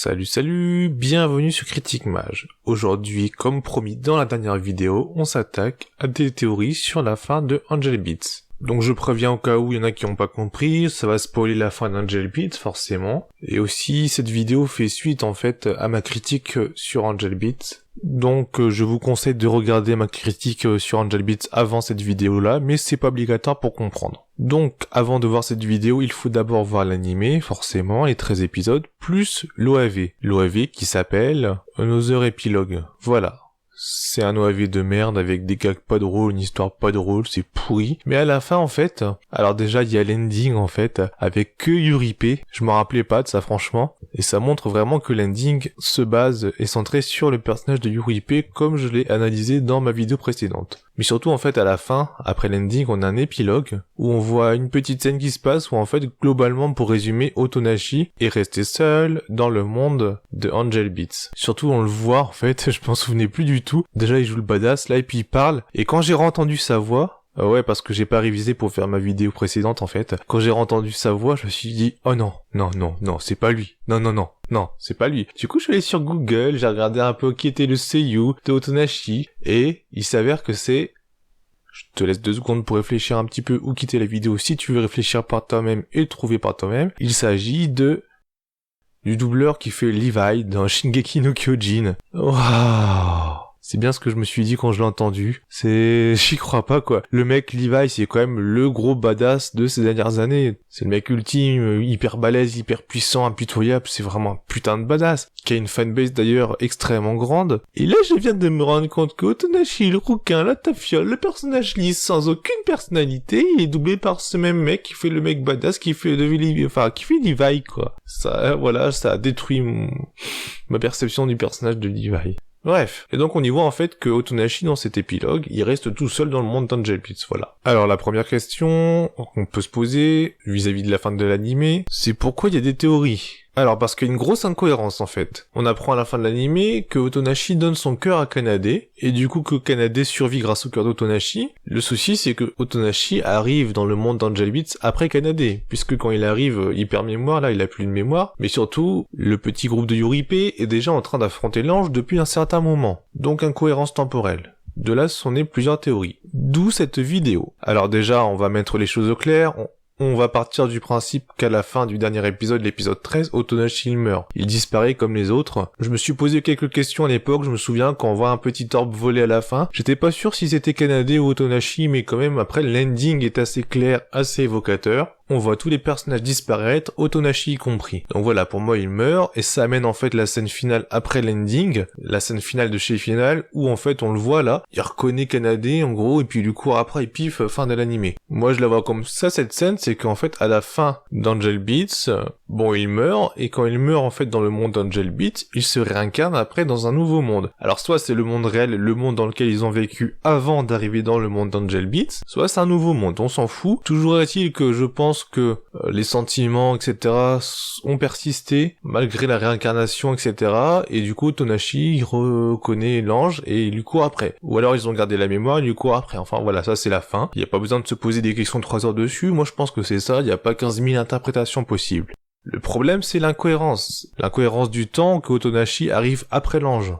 Salut, bienvenue sur Critique Mage. Aujourd'hui, comme promis dans la dernière vidéo, on s'attaque à des théories sur la fin de Angel Beats. Donc je préviens au cas où il y en a qui n'ont pas compris, ça va spoiler la fin d'Angel Beats forcément. Et aussi cette vidéo fait suite en fait à ma critique sur Angel Beats. Donc je vous conseille de regarder ma critique sur Angel Beats avant cette vidéo là, mais c'est pas obligatoire pour comprendre. Donc avant de voir cette vidéo, il faut d'abord voir l'animé, forcément, les 13 épisodes, plus l'OAV. L'OAV qui s'appelle Another Epilogue. Voilà. C'est un OAV de merde avec des gags pas drôles, une histoire pas drôle, c'est pourri. Mais à la fin en fait, alors déjà il y a l'ending en fait, avec que Yuripe, je m'en rappelais pas de ça franchement. Et ça montre vraiment que l'ending se base et centré sur le personnage de Yuripe comme je l'ai analysé dans ma vidéo précédente. Mais surtout en fait à la fin, après l'ending, on a un épilogue où on voit une petite scène qui se passe où en fait globalement pour résumer Otonashi est resté seul dans le monde de Angel Beats. Surtout on le voit en fait, je m'en souvenais plus du tout. Déjà il joue le badass là et puis il parle et quand j'ai entendu sa voix, ouais parce que j'ai pas révisé pour faire ma vidéo précédente en fait, quand j'ai entendu sa voix je me suis dit oh non, c'est pas lui, non, c'est pas lui. Du coup, je suis allé sur Google, j'ai regardé un peu qui était le seiyuu de Otonashi, et il s'avère que c'est... Je te laisse 2 secondes pour réfléchir un petit peu ou quitter la vidéo si tu veux réfléchir par toi-même et le trouver par toi-même. Il s'agit du doubleur qui fait Levi dans Shingeki no Kyojin. Waouh! C'est bien ce que je me suis dit quand je l'ai entendu. J'y crois pas, quoi. Le mec, Levi, c'est quand même le gros badass de ces dernières années. C'est le mec ultime, hyper balèze, hyper puissant, impitoyable. C'est vraiment un putain de badass. Qui a une fanbase d'ailleurs extrêmement grande. Et là, je viens de me rendre compte que Otonashi, le rouquin, la tafiole, le personnage lisse sans aucune personnalité, il est doublé par ce même mec qui fait le mec badass, qui fait Levi, quoi. Ça, voilà, ça a détruit ma perception du personnage de Levi. Bref, et donc on y voit en fait que Otonashi dans cet épilogue, il reste tout seul dans le monde d'Angel Beats, voilà. Alors la première question qu'on peut se poser vis-à-vis de la fin de l'animé, c'est pourquoi il y a des théories. Alors parce qu'il y a une grosse incohérence en fait. On apprend à la fin de l'animé que Otonashi donne son cœur à Kanade, et du coup que Kanade survit grâce au cœur d'Otonashi. Le souci c'est que Otonashi arrive dans le monde d'Angel Beats après Kanade, puisque quand il arrive hyper mémoire, là il a plus de mémoire, mais surtout le petit groupe de Yuripe est déjà en train d'affronter l'ange depuis un certain moment. Donc incohérence temporelle. De là sont nées plusieurs théories. D'où cette vidéo. Alors déjà on va mettre les choses au clair, on va partir du principe qu'à la fin du dernier épisode, l'épisode 13, Otonashi meurt. Il disparaît comme les autres. Je me suis posé quelques questions à l'époque, je me souviens quand on voit un petit orbe voler à la fin. J'étais pas sûr si c'était Kanade ou Otonashi, mais quand même après l'ending est assez clair, assez évocateur. On voit tous les personnages disparaître, Otonashi y compris. Donc voilà, pour moi il meurt, et ça amène en fait la scène finale après l'ending, la scène finale de chez Final, où en fait on le voit là, il reconnaît Kanade en gros, et puis il lui court après, et pif, fin de l'animé. Moi je la vois comme ça, cette scène, c'est qu'en fait à la fin d'Angel Beats, bon il meurt, et quand il meurt en fait dans le monde d'Angel Beats, il se réincarne après dans un nouveau monde. Alors soit c'est le monde réel, le monde dans lequel ils ont vécu avant d'arriver dans le monde d'Angel Beats, soit c'est un nouveau monde, on s'en fout. Toujours est-il que je pense que les sentiments, etc. ont persisté malgré la réincarnation, etc. Et du coup, Otonashi il reconnaît l'ange et il lui court après. Ou alors ils ont gardé la mémoire, il lui court après. Enfin voilà, ça c'est la fin. Il n'y a pas besoin de se poser des questions de 3 heures dessus. Moi je pense que c'est ça, il n'y a pas 15 000 interprétations possibles. Le problème c'est l'incohérence. L'incohérence du temps que Otonashi arrive après l'ange.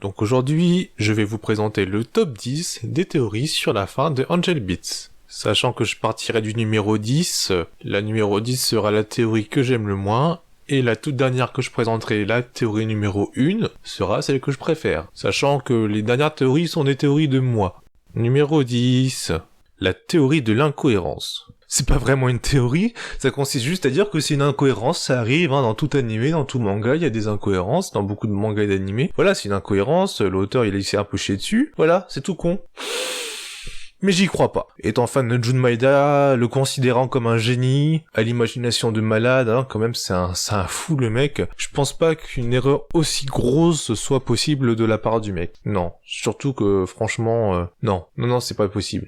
Donc aujourd'hui, je vais vous présenter le top 10 des théories sur la fin de Angel Beats. Sachant que je partirai du numéro 10, la numéro 10 sera la théorie que j'aime le moins, et la toute dernière que je présenterai, la théorie numéro 1, sera celle que je préfère. Sachant que les dernières théories sont des théories de moi. Numéro 10, la théorie de l'incohérence. C'est pas vraiment une théorie, ça consiste juste à dire que c'est une incohérence, ça arrive dans tout animé, dans tout manga, il y a des incohérences, dans beaucoup de mangas et d'animés. Voilà, c'est une incohérence, l'auteur il s'est un peu chié dessus, voilà, c'est tout con. Mais j'y crois pas. Étant fan de Jun Maeda, le considérant comme un génie, à l'imagination de malade, quand même c'est un fou le mec, je pense pas qu'une erreur aussi grosse soit possible de la part du mec. Non. Surtout que franchement, non, c'est pas possible.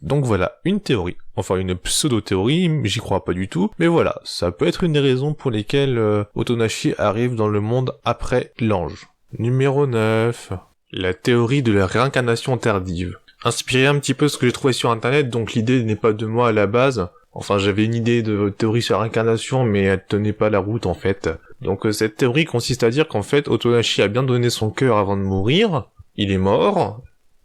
Donc voilà, une théorie. Enfin une pseudo-théorie, j'y crois pas du tout. Mais voilà, ça peut être une des raisons pour lesquelles Otonashi arrive dans le monde après l'ange. Numéro 9. La théorie de la réincarnation tardive. Inspiré un petit peu ce que j'ai trouvé sur internet, donc l'idée n'est pas de moi à la base. Enfin, j'avais une idée de théorie sur la réincarnation, mais elle tenait pas la route en fait. Donc cette théorie consiste à dire qu'en fait, Otonashi a bien donné son cœur avant de mourir, il est mort,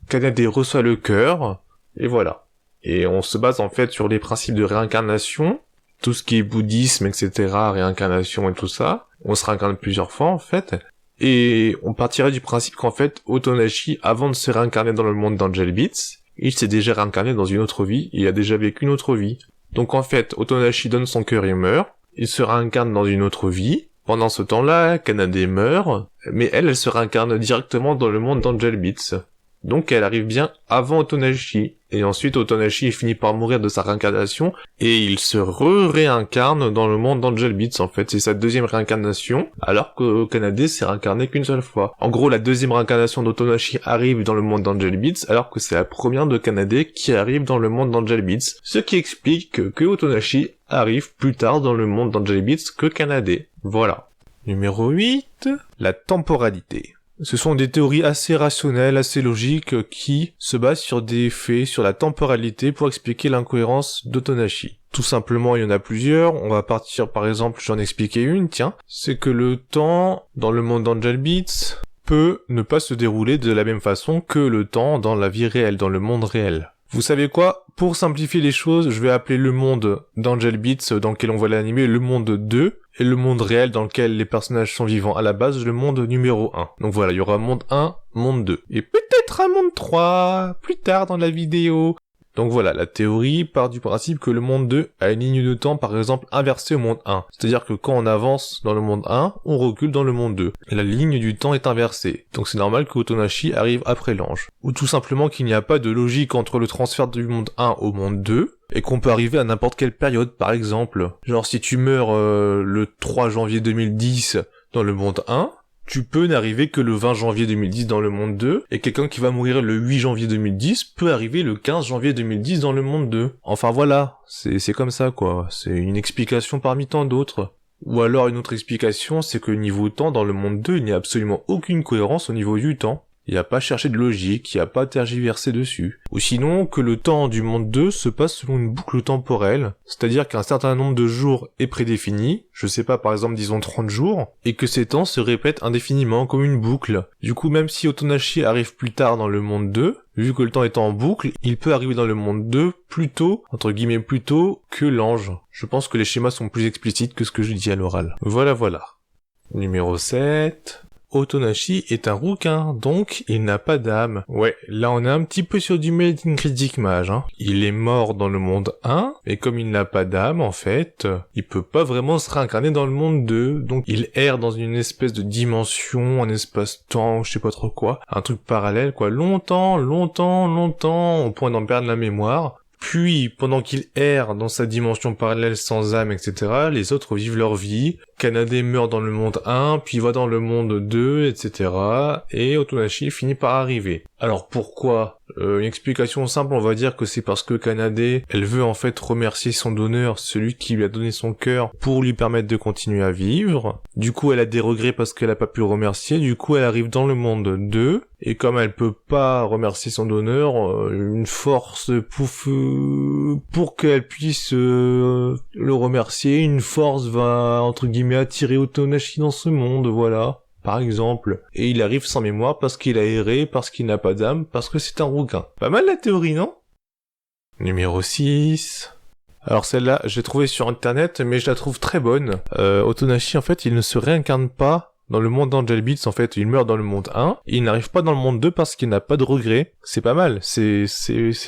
Kanade reçoit le cœur, et voilà. Et on se base en fait sur les principes de réincarnation, tout ce qui est bouddhisme, etc., réincarnation et tout ça. On se réincarne plusieurs fois en fait. Et on partirait du principe qu'en fait, Otonashi, avant de se réincarner dans le monde d'Angel Beats, il s'est déjà réincarné dans une autre vie, il a déjà vécu une autre vie. Donc en fait, Otonashi donne son cœur et meurt, il se réincarne dans une autre vie. Pendant ce temps-là, Kanade meurt, mais elle se réincarne directement dans le monde d'Angel Beats. Donc elle arrive bien avant Otonashi. Et ensuite Otonashi finit par mourir de sa réincarnation, et il se réincarne dans le monde d'Angel Beats en fait. C'est sa deuxième réincarnation, alors que Kanade s'est réincarné qu'une seule fois. En gros, la deuxième réincarnation d'Otonashi arrive dans le monde d'Angel Beats, alors que c'est la première de Kanade qui arrive dans le monde d'Angel Beats. Ce qui explique que Otonashi arrive plus tard dans le monde d'Angel Beats que Kanade. Voilà. Numéro 8, la temporalité. Ce sont des théories assez rationnelles, assez logiques, qui se basent sur des faits, sur la temporalité pour expliquer l'incohérence d'Otonashi. Tout simplement, il y en a plusieurs. On va partir, par exemple, j'en expliquer une, tiens. C'est que le temps, dans le monde d'Angel Beats, peut ne pas se dérouler de la même façon que le temps dans la vie réelle, dans le monde réel. Vous savez quoi? Pour simplifier les choses, je vais appeler le monde d'Angel Beats, dans lequel on voit l'animé, le monde 2, et le monde réel dans lequel les personnages sont vivants à la base, le monde numéro 1. Donc voilà, il y aura monde 1, monde 2. Et peut-être un monde 3, plus tard dans la vidéo. Donc voilà, la théorie part du principe que le monde 2 a une ligne de temps par exemple inversée au monde 1. C'est-à-dire que quand on avance dans le monde 1, on recule dans le monde 2. La ligne du temps est inversée. Donc c'est normal que Otonashi arrive après l'ange. Ou tout simplement qu'il n'y a pas de logique entre le transfert du monde 1 au monde 2, et qu'on peut arriver à n'importe quelle période par exemple. Genre si tu meurs le 3 janvier 2010 dans le monde 1, tu peux n'arriver que le 20 janvier 2010 dans le monde 2, et quelqu'un qui va mourir le 8 janvier 2010 peut arriver le 15 janvier 2010 dans le monde 2. Enfin voilà, c'est comme ça quoi, c'est une explication parmi tant d'autres. Ou alors une autre explication, c'est que niveau temps dans le monde 2, il n'y a absolument aucune cohérence au niveau du temps. Il n'y a pas cherché de logique, il n'y a pas tergiversé dessus. Ou sinon, que le temps du monde 2 se passe selon une boucle temporelle, c'est-à-dire qu'un certain nombre de jours est prédéfini, je sais pas, par exemple, disons 30 jours, et que ces temps se répètent indéfiniment comme une boucle. Du coup, même si Otonashi arrive plus tard dans le monde 2, vu que le temps est en boucle, il peut arriver dans le monde 2 plus tôt, entre guillemets plus tôt, que l'ange. Je pense que les schémas sont plus explicites que ce que je dis à l'oral. Voilà. Numéro 7... Otonashi est un rouquin, donc il n'a pas d'âme. Ouais, là on est un petit peu sur du Made in Critique Mage, hein. Il est mort dans le monde 1, et comme il n'a pas d'âme, en fait, il peut pas vraiment se réincarner dans le monde 2, donc il erre dans une espèce de dimension, un espace-temps, je sais pas trop quoi, un truc parallèle, quoi, longtemps, au point d'en perdre la mémoire. Puis, pendant qu'il erre dans sa dimension parallèle sans âme, etc., les autres vivent leur vie. Kanade meurt dans le monde 1, puis va dans le monde 2, etc., et Otonashi finit par arriver. Alors pourquoi? Une explication simple, on va dire que c'est parce que Kanade, elle veut en fait remercier son donneur, celui qui lui a donné son cœur, pour lui permettre de continuer à vivre. Du coup, elle a des regrets parce qu'elle a pas pu le remercier, du coup, elle arrive dans le monde 2, et comme elle peut pas remercier son donneur, une force pour qu'elle puisse le remercier, une force va, entre guillemets, attirer Otonashi dans ce monde, voilà. Par exemple. Et il arrive sans mémoire parce qu'il a erré, parce qu'il n'a pas d'âme, parce que c'est un rouquin. Pas mal la théorie, non? Numéro 6... Alors celle-là, je l'ai trouvée sur internet, mais je la trouve très bonne. Otonashi, en fait, il ne se réincarne pas dans le monde d'Angel Beats, en fait, il meurt dans le monde 1, et il n'arrive pas dans le monde 2 parce qu'il n'a pas de regrets. C'est pas mal, c'est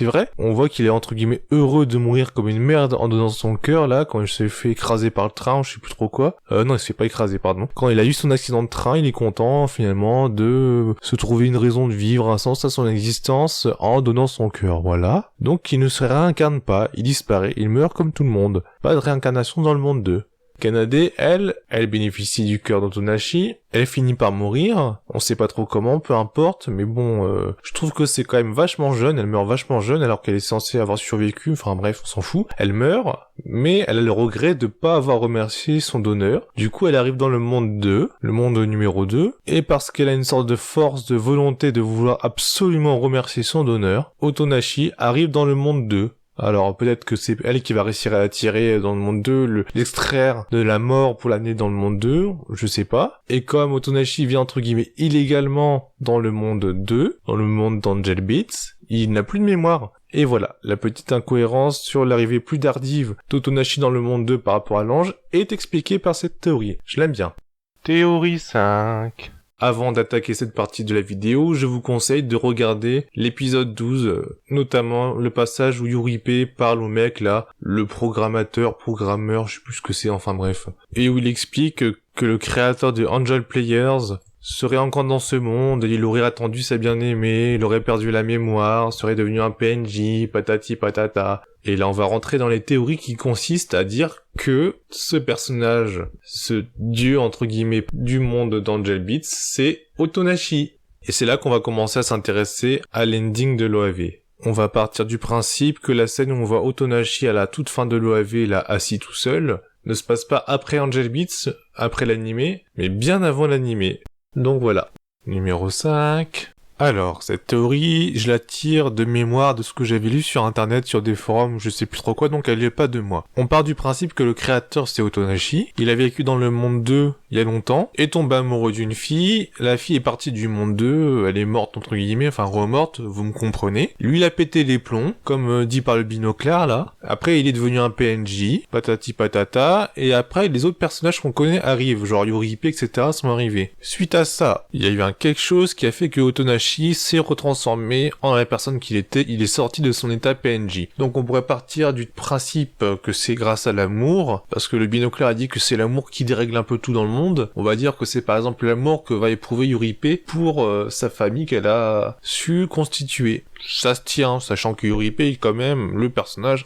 vrai. On voit qu'il est entre guillemets heureux de mourir comme une merde en donnant son cœur, là, quand il s'est fait écraser par le train, je sais plus trop quoi. Non, il se fait pas écraser, pardon. Quand il a eu son accident de train, il est content, finalement, de se trouver une raison de vivre, un sens à son existence, en donnant son cœur, voilà. Donc, il ne se réincarne pas, il disparaît, il meurt comme tout le monde. Pas de réincarnation dans le monde 2. Kanade, elle bénéficie du cœur d'Otonashi, elle finit par mourir, on sait pas trop comment, peu importe, mais bon, je trouve que c'est quand même vachement jeune, elle meurt vachement jeune alors qu'elle est censée avoir survécu, enfin bref, on s'en fout. Elle meurt, mais elle a le regret de pas avoir remercié son donneur, du coup elle arrive dans le monde 2, le monde numéro 2, et parce qu'elle a une sorte de force, de volonté de vouloir absolument remercier son donneur, Otonashi arrive dans le monde 2. Alors peut-être que c'est elle qui va réussir à l'attirer dans le monde 2, l'extraire de la mort pour l'amener dans le monde 2, je sais pas. Et comme Otonashi vient entre guillemets illégalement dans le monde 2, dans le monde d'Angel Beats, il n'a plus de mémoire. Et voilà, la petite incohérence sur l'arrivée plus tardive d'Otonashi dans le monde 2 par rapport à l'ange est expliquée par cette théorie. Je l'aime bien. Théorie 5. Avant d'attaquer cette partie de la vidéo, je vous conseille de regarder l'épisode 12, notamment le passage où Yuripe parle au mec là, le programmeur, je sais plus ce que c'est, enfin bref. Et où il explique que le créateur de Angel Players serait encore dans ce monde, il aurait attendu sa bien-aimée, il aurait perdu la mémoire, serait devenu un PNJ, patati patata. Et là on va rentrer dans les théories qui consistent à dire que ce personnage, ce dieu entre guillemets du monde d'Angel Beats, c'est Otonashi. Et c'est là qu'on va commencer à s'intéresser à l'ending de l'OAV. On va partir du principe que la scène où on voit Otonashi à la toute fin de l'OAV, là assis tout seul, ne se passe pas après Angel Beats, après l'animé, mais bien avant l'animé. Donc voilà. Numéro 5. Alors, cette théorie, je la tire de mémoire de ce que j'avais lu sur internet, sur des forums, je sais plus trop quoi, donc elle n'est pas de moi. On part du principe que le créateur c'est Otonashi, il a vécu dans le monde 2 il y a longtemps, est tombé amoureux d'une fille, la fille est partie du monde 2, elle est morte entre guillemets, enfin remorte, vous me comprenez. Lui il a pété les plombs, comme dit par le binoclard là, après il est devenu un PNJ, patati patata, et après les autres personnages qu'on connaît arrivent, genre Yuripe etc. sont arrivés. Suite à ça, il y a eu quelque chose qui a fait que Otonashi s'est retransformé en la personne qu'il était, il est sorti de son état PNJ. Donc on pourrait partir du principe que c'est grâce à l'amour, parce que le binoclard a dit que c'est l'amour qui dérègle un peu tout dans le monde. On va dire que c'est par exemple l'amour que va éprouver Yuripe pour sa famille qu'elle a su constituer. Ça se tient, sachant que Yuripe est quand même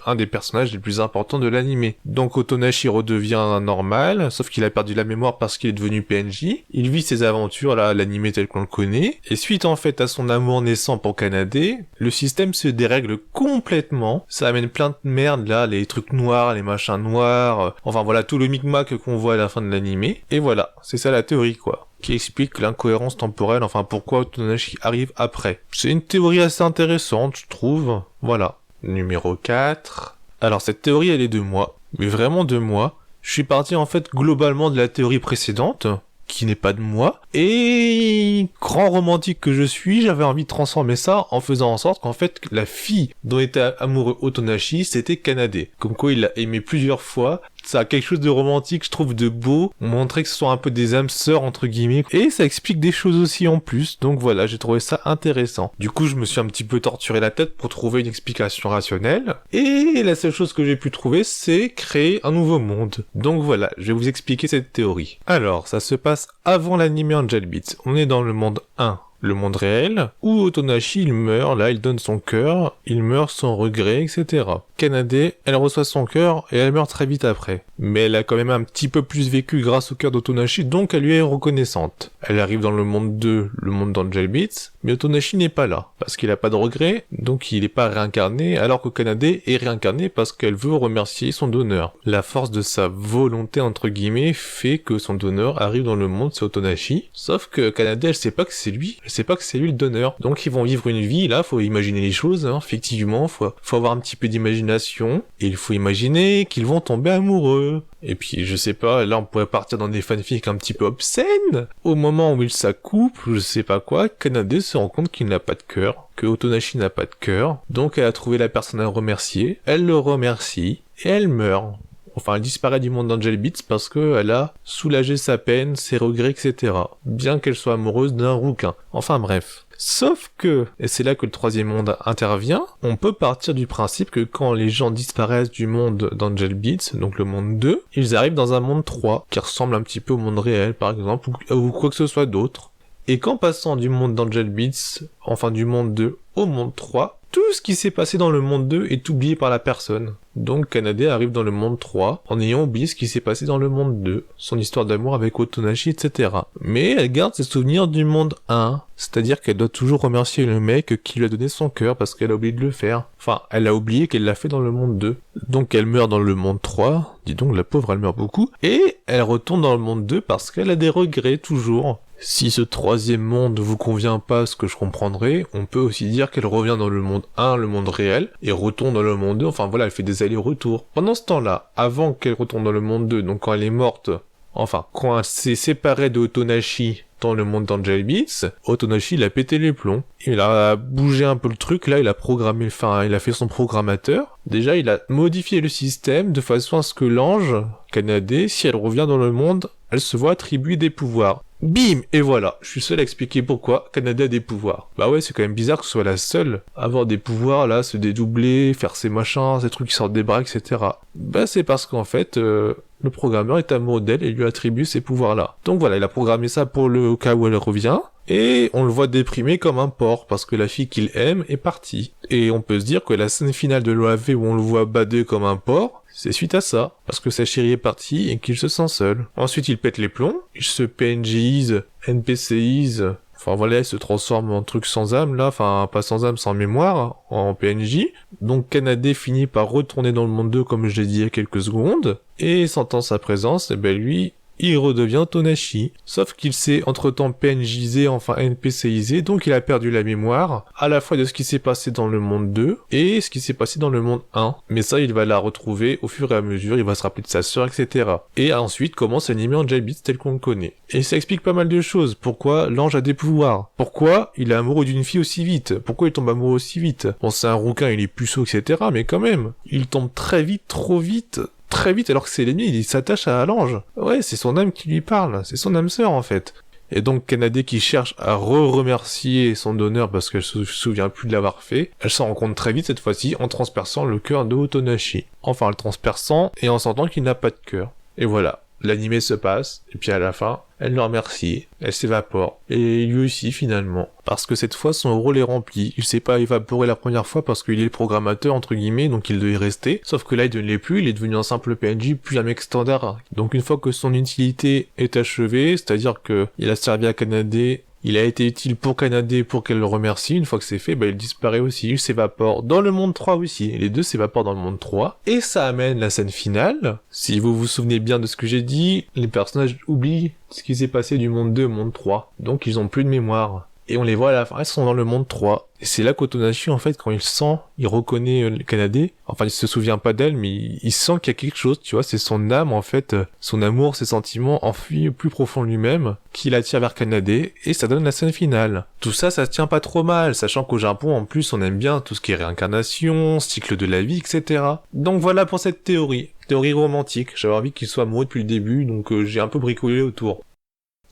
un des personnages les plus importants de l'anime. Donc Otonashi redevient normal, sauf qu'il a perdu la mémoire parce qu'il est devenu PNJ. Il vit ses aventures là, l'anime tel qu'on le connaît, et suite en fait à son amour naissant pour Kanade, le système se dérègle complètement. Ça amène plein de merde là, les trucs noirs, les machins noirs, enfin voilà tout le micmac qu'on voit à la fin de l'anime. Et voilà, c'est ça la théorie quoi, qui explique l'incohérence temporelle, enfin pourquoi Otonashi arrive après. C'est une théorie assez intéressante, je trouve. Voilà. Numéro 4. Alors cette théorie, elle est de moi, mais vraiment de moi. Je suis parti en fait globalement de la théorie précédente, qui n'est pas de moi, et grand romantique que je suis, j'avais envie de transformer ça en faisant en sorte qu'en fait la fille dont était amoureux Otonashi, c'était Kanade. Comme quoi il l'a aimé plusieurs fois. Ça a quelque chose de romantique, je trouve, de beau. On montrait que ce sont un peu des âmes sœurs, entre guillemets. Et ça explique des choses aussi en plus. Donc voilà, j'ai trouvé ça intéressant. Du coup, je me suis un petit peu torturé la tête pour trouver une explication rationnelle. Et la seule chose que j'ai pu trouver, c'est créer un nouveau monde. Donc voilà, je vais vous expliquer cette théorie. Alors, ça se passe avant l'anime Angel Beats. On est dans le monde 1. Le monde réel, où Otonashi il meurt, là il donne son cœur, il meurt sans regret, etc. Kanade, elle reçoit son cœur et elle meurt très vite après. Mais elle a quand même un petit peu plus vécu grâce au cœur d'Otonashi, donc elle lui est reconnaissante. Elle arrive dans le monde 2, le monde d'Angel Beats, mais Otonashi n'est pas là, parce qu'il a pas de regret, donc il n'est pas réincarné, alors que Kanade est réincarné parce qu'elle veut remercier son donneur. La force de sa volonté entre guillemets fait que son donneur arrive dans le monde, c'est Otonashi, sauf que Kanade elle sait pas que c'est lui. C'est pas que c'est lui le donneur. Donc ils vont vivre une vie, là, faut imaginer les choses, hein, effectivement, faut avoir un petit peu d'imagination, et il faut imaginer qu'ils vont tomber amoureux. Et puis, je sais pas, là on pourrait partir dans des fanfics un petit peu obscènes. Au moment où ils s'accouplent, je sais pas quoi, Kanade se rend compte qu'il n'a pas de cœur, que Otonashi n'a pas de cœur, donc elle a trouvé la personne à remercier, elle le remercie, et elle meurt. Enfin, elle disparaît du monde d'Angel Beats parce qu'elle a soulagé sa peine, ses regrets, etc. Bien qu'elle soit amoureuse d'un rouquin. Enfin bref. Sauf que, et c'est là que le troisième monde intervient, on peut partir du principe que quand les gens disparaissent du monde d'Angel Beats, donc le monde 2, ils arrivent dans un monde 3, qui ressemble un petit peu au monde réel par exemple, ou quoi que ce soit d'autre. Et qu'en passant du monde d'Angel Beats, enfin du monde 2 au monde 3, tout ce qui s'est passé dans le monde 2 est oublié par la personne. Donc Kanade arrive dans le monde 3 en ayant oublié ce qui s'est passé dans le monde 2, son histoire d'amour avec Otonashi, etc. Mais elle garde ses souvenirs du monde 1, c'est-à-dire qu'elle doit toujours remercier le mec qui lui a donné son cœur parce qu'elle a oublié de le faire. Enfin, elle a oublié qu'elle l'a fait dans le monde 2. Donc elle meurt dans le monde 3, dis donc la pauvre elle meurt beaucoup, et elle retourne dans le monde 2 parce qu'elle a des regrets toujours. Si ce troisième monde ne vous convient pas, ce que je comprendrai, on peut aussi dire qu'elle revient dans le monde 1, le monde réel, et retourne dans le monde 2, enfin voilà, elle fait des allers-retours. Pendant ce temps-là, avant qu'elle retourne dans le monde 2, donc quand elle est morte, enfin, quand elle s'est séparée de Otonashi dans le monde d'Angel Beats, Otonashi il a pété les plombs. Il a bougé un peu le truc, là il a programmé, enfin il a fait son programmateur. Déjà il a modifié le système de façon à ce que l'ange, Kanade, si elle revient dans le monde, elle se voit attribuer des pouvoirs. Bim! Et voilà, je suis seul à expliquer pourquoi Kanade a des pouvoirs. Bah ouais, c'est quand même bizarre que ce soit la seule à avoir des pouvoirs, là, se dédoubler, faire ses machins, ces trucs qui sortent des bras, etc. Bah c'est parce qu'en fait, le programmeur est amoureux d'elle et lui attribue ces pouvoirs-là. Donc voilà, il a programmé ça pour le cas où elle revient, et on le voit déprimé comme un porc, parce que la fille qu'il aime est partie. Et on peut se dire que la scène finale de l'OAV où on le voit bader comme un porc, c'est suite à ça, parce que sa chérie est partie et qu'il se sent seul. Ensuite il pète les plombs, il se PNJise, NPCise, enfin voilà, il se transforme en truc sans âme là, enfin pas sans âme, sans mémoire, en PNJ. Donc Kanade finit par retourner dans le monde 2 comme je l'ai dit il y a quelques secondes, et sentant sa présence, et ben lui, il redevient Tonashi. Sauf qu'il s'est entre-temps PNJisé, enfin NPCisé, donc il a perdu la mémoire, à la fois de ce qui s'est passé dans le monde 2, et ce qui s'est passé dans le monde 1. Mais ça, il va la retrouver au fur et à mesure, il va se rappeler de sa sœur, etc. Et ensuite commence à animer Angel Beats tel qu'on le connaît. Et ça explique pas mal de choses. Pourquoi l'ange a des pouvoirs? Pourquoi il est amoureux d'une fille aussi vite? Pourquoi il tombe amoureux aussi vite? Bon, c'est un rouquin, il est puceau, etc. Mais quand même, il tombe très vite, trop vite, très vite, alors que c'est l'ennemi, il s'attache à l'ange. Ouais, c'est son âme qui lui parle, c'est son âme sœur en fait. Et donc Kanade qui cherche à remercier son donneur parce qu'elle se souvient plus de l'avoir fait, elle s'en rend compte très vite cette fois-ci en transperçant le cœur de Otonashi. Enfin, le transperçant et en sentant qu'il n'a pas de cœur. Et voilà. L'animé se passe, et puis à la fin, elle le remercie, elle s'évapore, et lui aussi finalement. Parce que cette fois, son rôle est rempli. Il s'est pas évaporé la première fois parce qu'il est le programmateur, entre guillemets, donc il devait rester. Sauf que là, il ne l'est plus, il est devenu un simple PNJ, puis un mec standard. Donc une fois que son utilité est achevée, c'est-à-dire que il a servi à Kanade, il a été utile pour Kanade pour qu'elle le remercie, une fois que c'est fait, bah il disparaît aussi, il s'évapore dans le monde 3 aussi, les deux s'évaporent dans le monde 3, et ça amène la scène finale. Si vous vous souvenez bien de ce que j'ai dit, les personnages oublient ce qui s'est passé du monde 2 au monde 3, donc ils ont plus de mémoire. Et on les voit à la fin, elles sont dans le monde 3. Et c'est là qu'Otonashi, en fait, quand il sent, il reconnaît Kanade. Enfin, il se souvient pas d'elle, mais il sent qu'il y a quelque chose, tu vois. C'est son âme, en fait, son amour, ses sentiments enfuis plus profond de lui-même, qui l'attire vers Kanade, et ça donne la scène finale. Tout ça, ça se tient pas trop mal, sachant qu'au Japon, en plus, on aime bien tout ce qui est réincarnation, cycle de la vie, etc. Donc voilà pour cette théorie. Théorie romantique. J'avais envie qu'il soit amoureux depuis le début, donc j'ai un peu bricolé autour.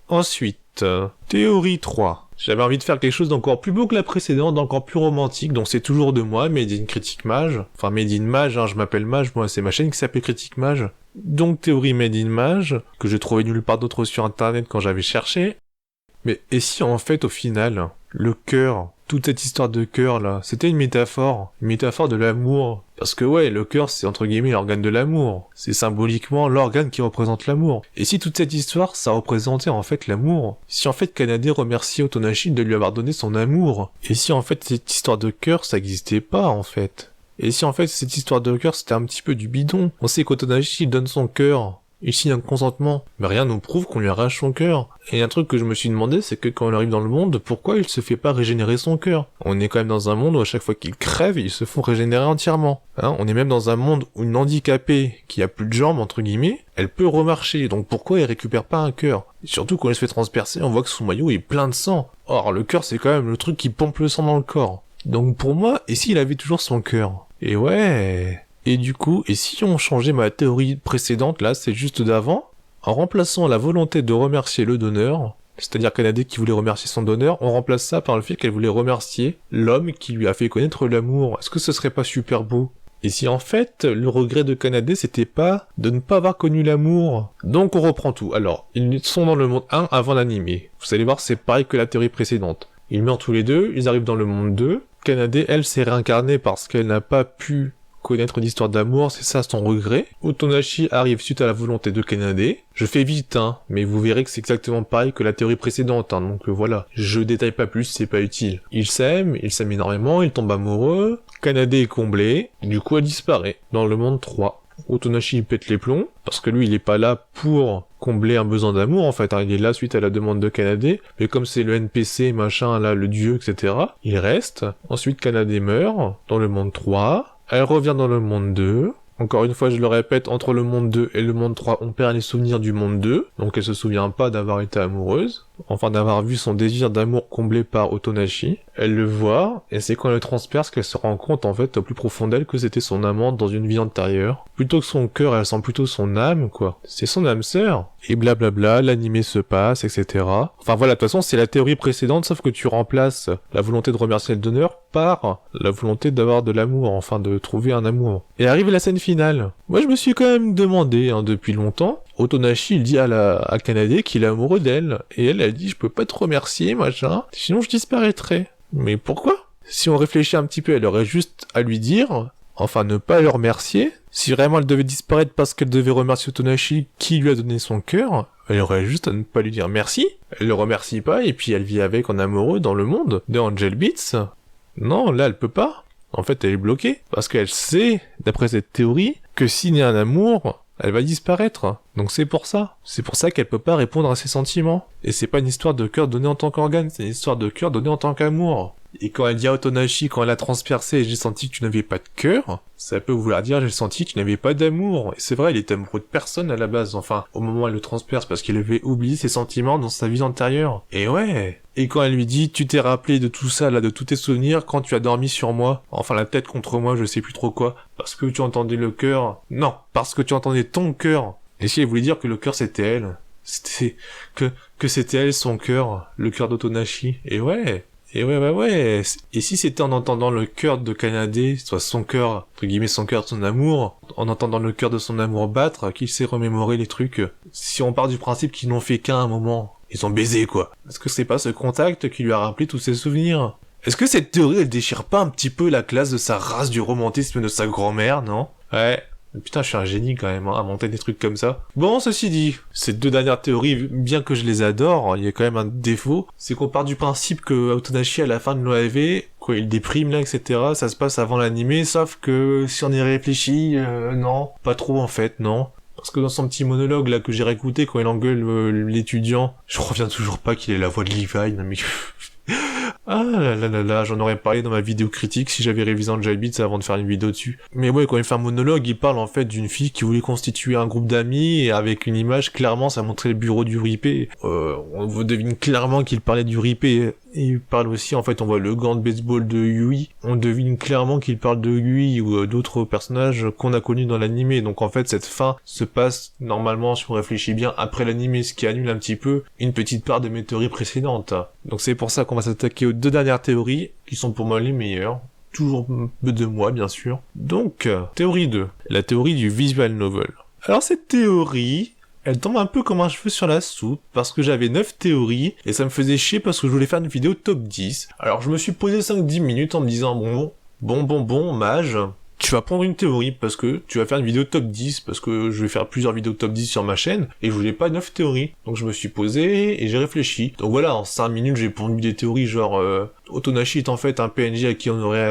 Ensuite, théorie 3. J'avais envie de faire quelque chose d'encore plus beau que la précédente, d'encore plus romantique, donc c'est toujours de moi, Made in Critique Mage. Enfin, Made in Mage, hein, je m'appelle Mage, moi c'est ma chaîne qui s'appelle Critique Mage. Donc théorie Made in Mage, que j'ai trouvé nulle part d'autre sur internet quand j'avais cherché. Mais et si en fait au final, le cœur, toute cette histoire de cœur là, c'était une métaphore de l'amour. Parce que ouais, le cœur c'est entre guillemets l'organe de l'amour. C'est symboliquement l'organe qui représente l'amour. Et si toute cette histoire, ça représentait en fait l'amour? Si en fait Kanade remerciait Otonashi de lui avoir donné son amour? Et si en fait cette histoire de cœur, ça existait pas en fait? Et si en fait cette histoire de cœur c'était un petit peu du bidon? On sait qu'Otonashi donne son cœur, il signe un consentement, mais rien nous prouve qu'on lui arrache son cœur. Et un truc que je me suis demandé, c'est que quand on arrive dans le monde, pourquoi il se fait pas régénérer son cœur? On est quand même dans un monde où à chaque fois qu'ils crèvent, ils se font régénérer entièrement. Hein, on est même dans un monde où une handicapée qui a plus de jambes, entre guillemets, elle peut remarcher, donc pourquoi il récupère pas un cœur? Et surtout quand il se fait transpercer, on voit que son maillot est plein de sang. Or, le cœur c'est quand même le truc qui pompe le sang dans le corps. Donc pour moi, et s'il avait toujours son cœur? Et ouais... Et du coup, et si on changeait ma théorie précédente, là, c'est juste d'avant, en remplaçant la volonté de remercier le donneur, c'est-à-dire Kanade qui voulait remercier son donneur, on remplace ça par le fait qu'elle voulait remercier l'homme qui lui a fait connaître l'amour. Est-ce que ce serait pas super beau? Et si en fait, le regret de Kanade, c'était pas de ne pas avoir connu l'amour? Donc on reprend tout. Alors, ils sont dans le monde 1 avant l'animé. Vous allez voir, c'est pareil que la théorie précédente. Ils meurent tous les deux, ils arrivent dans le monde 2. Kanade, elle, s'est réincarnée parce qu'elle n'a pas pu connaître une histoire d'amour, c'est ça son regret. Otonashi arrive suite à la volonté de Kanade. Je fais vite, hein, mais vous verrez que c'est exactement pareil que la théorie précédente, hein, donc voilà. Je détaille pas plus, c'est pas utile. Ils s'aiment énormément, ils tombent amoureux, Kanade est comblée, du coup elle disparaît, dans le monde 3. Otonashi il pète les plombs, parce que lui il est pas là pour combler un besoin d'amour en fait, hein. Il est là suite à la demande de Kanade, mais comme c'est le NPC, machin, là, le dieu, etc., il reste. Ensuite Kanade meurt, dans le monde 3, elle revient dans le monde 2, encore une fois je le répète, entre le monde 2 et le monde 3, on perd les souvenirs du monde 2, donc elle se souvient pas d'avoir été amoureuse, enfin d'avoir vu son désir d'amour comblé par Otonashi. Elle le voit, et c'est quand elle le transperce qu'elle se rend compte en fait au plus profond d'elle que c'était son amante dans une vie antérieure. Plutôt que son cœur, elle sent plutôt son âme, quoi. C'est son âme sœur. Et blablabla, l'animé se passe, etc. Enfin voilà, de toute façon c'est la théorie précédente, sauf que tu remplaces la volonté de remercier le donneur par la volonté d'avoir de l'amour, enfin de trouver un amour. Et arrive la scène finale. Moi je me suis quand même demandé, depuis longtemps, Otonashi il dit à Kanade qu'il est amoureux d'elle, et elle dit je peux pas te remercier, machin, sinon je disparaîtrai. Mais pourquoi? Si on réfléchit un petit peu, elle aurait juste à lui dire, enfin ne pas le remercier. Si vraiment elle devait disparaître parce qu'elle devait remercier Otonashi qui lui a donné son cœur, elle aurait juste à ne pas lui dire merci. Elle le remercie pas et puis elle vit avec en amoureux dans le monde de Angel Beats. Non, là elle peut pas. En fait elle est bloquée parce qu'elle sait, d'après cette théorie, que s'il y a un amour, elle va disparaître. Donc c'est pour ça. C'est pour ça qu'elle peut pas répondre à ses sentiments. Et c'est pas une histoire de cœur donné en tant qu'organe, c'est une histoire de cœur donné en tant qu'amour. Et quand elle dit à Otonashi, quand elle a transpercé, j'ai senti que tu n'avais pas de cœur, ça peut vouloir dire j'ai senti que tu n'avais pas d'amour. Et c'est vrai, il était amoureux de personne à la base, enfin, au moment où elle le transperce, parce qu'il avait oublié ses sentiments dans sa vie antérieure. Et ouais. Et quand elle lui dit, tu t'es rappelé de tout ça, là, de tous tes souvenirs, quand tu as dormi sur moi, enfin la tête contre moi, je sais plus trop quoi, parce que tu entendais le cœur. Non, parce que tu entendais ton cœur. Et si elle voulait dire que le cœur c'était elle, c'était que c'était elle son cœur, le cœur d'Otonashi. Et ouais. Et ouais. Et si c'était en entendant le cœur de Kanade, soit son cœur, entre guillemets son cœur de son amour, en entendant le cœur de son amour battre, qu'il s'est remémoré les trucs. Si on part du principe qu'ils n'ont fait qu'à un moment, ils ont baisé quoi. Est-ce que c'est pas ce contact qui lui a rappelé tous ses souvenirs? Est-ce que cette théorie elle déchire pas un petit peu la classe de sa race du romantisme de sa grand-mère, non? Ouais. Putain, je suis un génie quand même, à monter des trucs comme ça. Bon, ceci dit, ces deux dernières théories, bien que je les adore, il y a quand même un défaut, c'est qu'on part du principe que Otonashi, à la fin de l'OAV, quoi, il déprime là, etc., ça se passe avant l'animé, sauf que si on y réfléchit, non, pas trop en fait, non. Parce que dans son petit monologue là que j'ai réécouté quand il engueule l'étudiant, je reviens toujours pas qu'il ait la voix de Levi, non mais... Ah là, j'en aurais parlé dans ma vidéo critique si j'avais révisé Angel Beats avant de faire une vidéo dessus. Mais ouais, quand il fait un monologue, il parle en fait d'une fille qui voulait constituer un groupe d'amis, et avec une image, clairement, ça montrait le bureau du Ripé. On devine clairement qu'il parlait du Ripé. Et il parle aussi, en fait, on voit le gant de baseball de Yui. On devine clairement qu'il parle de Yui ou d'autres personnages qu'on a connus dans l'animé. Donc en fait, cette fin se passe, normalement, si on réfléchit bien, après l'animé, ce qui annule un petit peu une petite part de mes théories précédentes. Donc c'est pour ça qu'on va s'attaquer aux deux dernières théories, qui sont pour moi les meilleures. Toujours de moi, bien sûr. Donc, théorie 2. La théorie du visual novel. Alors cette théorie... elle tombe un peu comme un cheveu sur la soupe, parce que j'avais 9 théories, et ça me faisait chier parce que je voulais faire une vidéo top 10. Alors je me suis posé 5-10 minutes en me disant, bon, Mage, tu vas prendre une théorie, parce que tu vas faire une vidéo top 10, parce que je vais faire plusieurs vidéos top 10 sur ma chaîne, et je voulais pas 9 théories. Donc je me suis posé, et j'ai réfléchi. Donc voilà, en 5 minutes, j'ai pondu des théories genre... Otonashi est en fait un PNJ à qui on aurait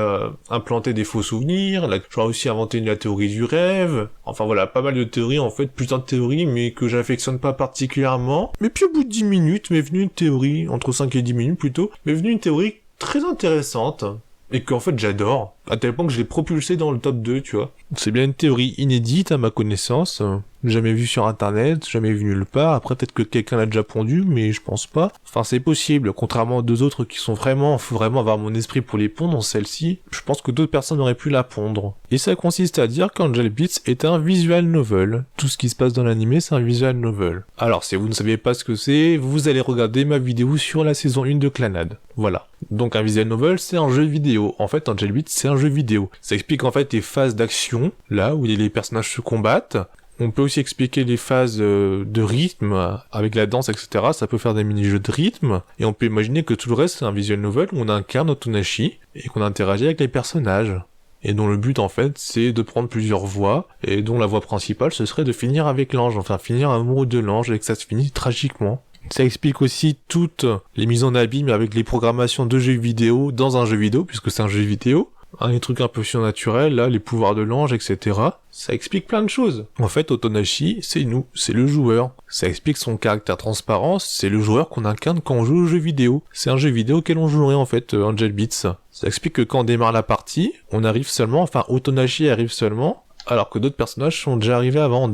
implanté des faux souvenirs, j'aurais aussi inventé la théorie du rêve, enfin voilà, pas mal de théories en fait, putain de théories, mais que j'affectionne pas particulièrement. Mais puis au bout de 10 minutes, m'est venue une théorie, entre 5 et 10 minutes plutôt, m'est venue une théorie très intéressante, et qu'en fait j'adore, à tel point que je l'ai propulsé dans le top 2, tu vois. C'est bien une théorie inédite à ma connaissance, jamais vue sur internet, jamais vue nulle part, après peut-être que quelqu'un l'a déjà pondu, mais je pense pas. Enfin c'est possible, contrairement aux deux autres qui sont vraiment, faut vraiment avoir mon esprit pour les pondre, celle-ci, je pense que d'autres personnes auraient pu la pondre. Et ça consiste à dire qu'Angel Beats est un visual novel. Tout ce qui se passe dans l'anime c'est un visual novel. Alors si vous ne savez pas ce que c'est, vous allez regarder ma vidéo sur la saison 1 de Clannad. Voilà. Donc un visual novel c'est un jeu vidéo. En fait Angel Beats c'est un jeu vidéo. Ça explique en fait les phases d'action, là où les personnages se combattent. On peut aussi expliquer les phases de rythme, avec la danse, etc. Ça peut faire des mini-jeux de rythme. Et on peut imaginer que tout le reste, c'est un visual novel où on incarne Otonashi et qu'on interagit avec les personnages. Et dont le but, en fait, c'est de prendre plusieurs voies, et dont la voie principale, ce serait de finir avec l'ange. Enfin, finir amoureux de l'ange et que ça se finisse tragiquement. Ça explique aussi toutes les mises en abîme avec les programmations de jeux vidéo dans un jeu vidéo, puisque c'est un jeu vidéo. les trucs un peu surnaturels, là, les pouvoirs de l'ange, etc. Ça explique plein de choses. En fait, Otonashi, c'est nous, c'est le joueur. Ça explique son caractère transparent, c'est le joueur qu'on incarne quand on joue au jeu vidéo. C'est un jeu vidéo auquel on jouerait en fait, Angel Beats. Ça explique que quand on démarre la partie, on arrive seulement, enfin Otonashi arrive seulement, alors que d'autres personnages sont déjà arrivés avant,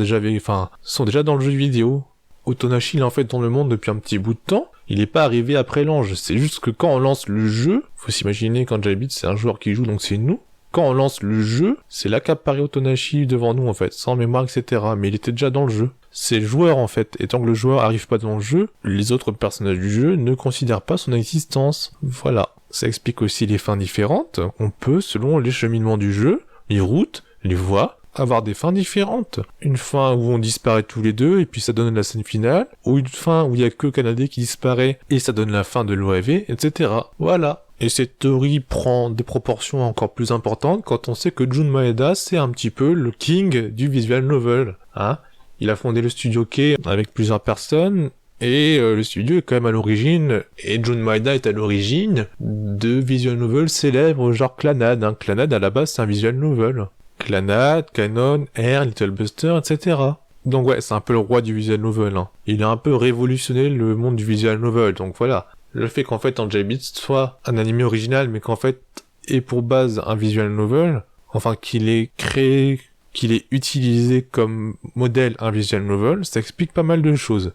sont déjà dans le jeu vidéo. Otonashi, il est en fait dans le monde depuis un petit bout de temps, il est pas arrivé après l'ange, c'est juste que quand on lance le jeu, faut s'imaginer qu'Angel Beats c'est un joueur qui joue, donc c'est nous. Quand on lance le jeu, c'est là qu'apparaît Otonashi devant nous en fait, sans mémoire, etc. Mais il était déjà dans le jeu. C'est le joueur en fait, et tant que le joueur arrive pas dans le jeu, les autres personnages du jeu ne considèrent pas son existence. Voilà. Ça explique aussi les fins différentes qu'on peut, selon les cheminements du jeu, les routes, les voies, avoir des fins différentes. Une fin où on disparaît tous les deux, et puis ça donne la scène finale, ou une fin où il y a que Kanade qui disparaît, et ça donne la fin de l'OAV, etc. Voilà. Et cette théorie prend des proportions encore plus importantes quand on sait que Jun Maeda, c'est un petit peu le king du visual novel. Hein, il a fondé le studio Kei avec plusieurs personnes, et le studio est quand même à l'origine, et Jun Maeda est à l'origine de visual novels célèbres genre Clannad. Hein. Clannad, à la base, c'est un visual novel. Clannad, Canon, Air, Little Buster, etc. Donc ouais, c'est un peu le roi du visual novel. Hein. Il a un peu révolutionné le monde du visual novel, donc voilà. Le fait qu'en fait Angel Beats soit un animé original, mais qu'en fait ait pour base un visual novel, enfin qu'il ait créé, qu'il ait utilisé comme modèle un visual novel, ça explique pas mal de choses.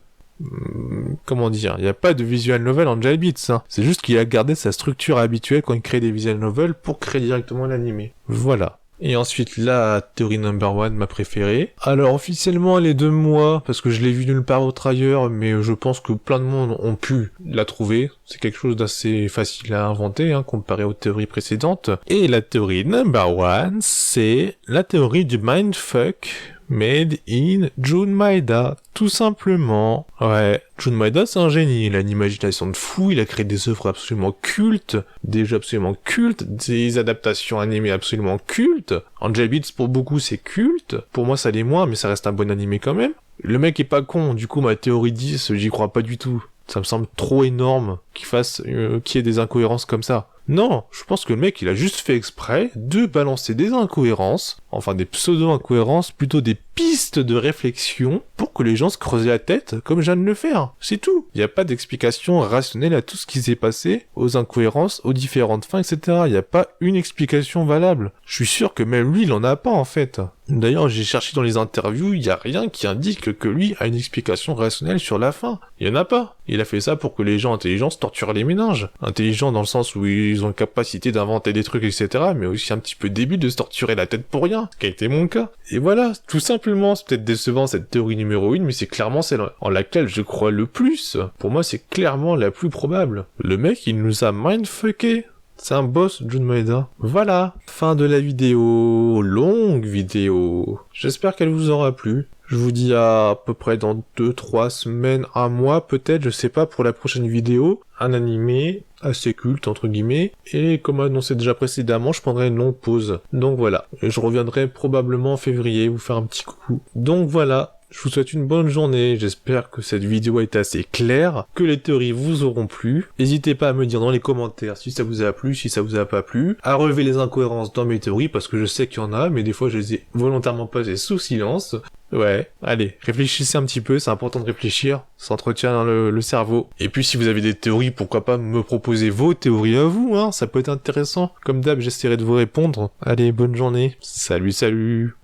Comment dire, il n'y a pas de visual novel Angel Beats, hein. C'est juste qu'il a gardé sa structure habituelle quand il crée des visual novels pour créer directement l'animé. Voilà. Et ensuite, la théorie number one, ma préférée. Alors, officiellement, elle est de moi, parce que je l'ai vue nulle part autre ailleurs, mais je pense que plein de monde ont pu la trouver. C'est quelque chose d'assez facile à inventer, hein, comparé aux théories précédentes. Et la théorie number one, c'est la théorie du mindfuck made in Jun Maeda, tout simplement. Ouais, Jun Maeda c'est un génie, il a une imagination de fou, il a créé des œuvres absolument cultes, des jeux absolument cultes, des adaptations animées absolument cultes. Angel Beats pour beaucoup c'est culte, pour moi ça l'est moins, mais ça reste un bon animé quand même. Le mec est pas con, du coup ma théorie 10, j'y crois pas du tout. Ça me semble trop énorme qu'il y ait des incohérences comme ça. Non, je pense que le mec, il a juste fait exprès de balancer des incohérences, enfin des pseudo-incohérences, plutôt des pistes de réflexion, pour que les gens se creusent la tête, comme je viens de le faire. C'est tout. Il n'y a pas d'explication rationnelle à tout ce qui s'est passé, aux incohérences, aux différentes fins, etc. Il n'y a pas une explication valable. Je suis sûr que même lui, il en a pas, en fait. D'ailleurs, j'ai cherché dans les interviews, il n'y a rien qui indique que lui a une explication rationnelle sur la fin. Il n'y en a pas. Il a fait ça pour que les gens intelligents se torturent les méninges. Intelligents dans le sens où ils ont la capacité d'inventer des trucs, etc. Mais aussi un petit peu débile de se torturer la tête pour rien, ce qui a été mon cas. Et voilà, tout simplement, c'est peut-être décevant cette théorie numéro 1, mais c'est clairement celle en laquelle je crois le plus. Pour moi, c'est clairement la plus probable. Le mec, il nous a mindfucké. C'est un boss, Jun Maeda. Voilà, fin de la vidéo, longue vidéo. J'espère qu'elle vous aura plu. Je vous dis à peu près dans 2-3 semaines, un mois peut-être, je sais pas, pour la prochaine vidéo. Un animé assez culte, entre guillemets. Et comme annoncé déjà précédemment, je prendrai une longue pause. Donc voilà, je reviendrai probablement en février vous faire un petit coucou. Donc voilà. Je vous souhaite une bonne journée, j'espère que cette vidéo a été assez claire, que les théories vous auront plu. N'hésitez pas à me dire dans les commentaires si ça vous a plu, si ça vous a pas plu, à relever les incohérences dans mes théories, parce que je sais qu'il y en a, mais des fois je les ai volontairement passées sous silence. Ouais, allez, réfléchissez un petit peu, c'est important de réfléchir, ça entretient dans le cerveau. Et puis si vous avez des théories, pourquoi pas me proposer vos théories à vous, hein, ça peut être intéressant. Comme d'hab, j'essaierai de vous répondre. Allez, bonne journée, salut salut.